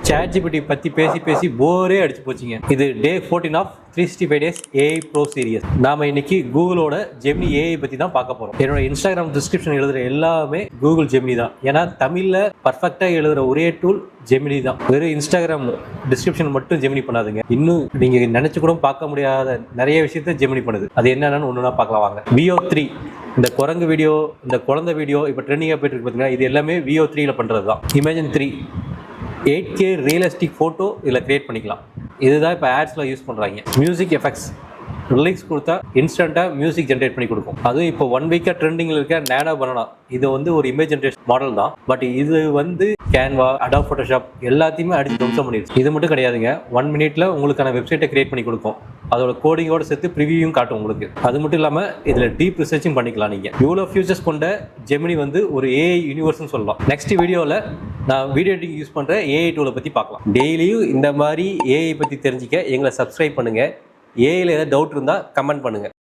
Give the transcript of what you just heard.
ChatGPT பற்றி பேசி பேசி போரே அடிச்சு போச்சுங்க. இது day 14 of 365 days AI pro serious. நாம இன்னைக்கு கூகுளோட ஜெமினி ஏஐ பற்றி தான் பார்க்க போகிறோம். என்னோட இன்ஸ்டாகிராம் டிஸ்கிரிப்ஷன் எழுதுகிற எல்லாமே கூகுள் ஜெமினி தான். ஏன்னா தமிழில் பர்ஃபெக்டாக எழுதுகிற ஒரே டூல் ஜெமினி தான். வெறும் இன்ஸ்டாகிராம் டிஸ்கிரிப்ஷன் மட்டும் ஜெமினி பண்ணாதுங்க. இன்னும் நீங்கள் நினச்சி கூட பார்க்க முடியாத நிறைய விஷயத்த ஜெமினி பண்ணுது. அது என்னென்னு ஒன்றுனா பார்க்கலாம் வாங்க. VO3 இந்த குரங்கு வீடியோ, இந்த குழந்தை வீடியோ இப்போ ட்ரெண்டிங்காக போயிட்டு இருக்கு பார்த்தீங்கன்னா, இது எல்லாமே VO3ல பண்ணுறது தான். Imagen 3 8K ரியலிஸ்டிக் ஃபோட்டோ இதில் க்ரியேட் பண்ணிக்கலாம். இதுதான் இப்போ ஆட்ஸில் யூஸ் பண்ணுறாங்க. மியூசிக் எஃபெக்ட்ஸ் ரிலீக்ஸ் கொடுத்தா இன்ஸ்டண்ட்டாக மியூசிக் ஜென்ரேட் பண்ணி கொடுக்கும். அதுவும் இப்போ 1 வீக்காக ட்ரெண்டிங்கில் இருக்க நேனோ பனானா, இது ஒரு இமேஜ் ஜென்ரேஷன் மாடல் தான். பட் இது கேன்வா, அடாப் ஃபோட்டோஷாப் எல்லாத்தையுமே அடிச்சு துவம்சம் பண்ணிடுச்சு. இது மட்டும் கிடையாதுங்க, 1 மினிட்ல உங்களுக்கான வெப்சைட்டை கிரியேட் பண்ணி கொடுக்கும். அதோட கோடிங்கோட சேர்த்து ப்ரிவியூயும் காட்டும் உங்களுக்கு. அது மட்டும் இல்லாமல் இதில் டீப் ரிசர்ச்சும் பண்ணிக்கலாம். நீங்கள் இவ்வளோ ஃபியூச்சர்ஸ் கொண்ட ஜெமினி ஒரு ஏஐ யூனிவர்ஸ்னு சொல்லலாம். நெக்ஸ்ட் வீடியோவில் நான் வீடியோ எடிட்டிங் யூஸ் பண்ணுற ஏஐ டூலை பற்றி பார்க்கலாம். டெய்லியும் இந்த மாதிரி ஏஐ பற்றி தெரிஞ்சிக்க எங்களை சப்ஸ்கிரைப் பண்ணுங்கள். ஏஐயில் ஏதாவது டவுட் இருந்தால் கமெண்ட் பண்ணுங்கள்.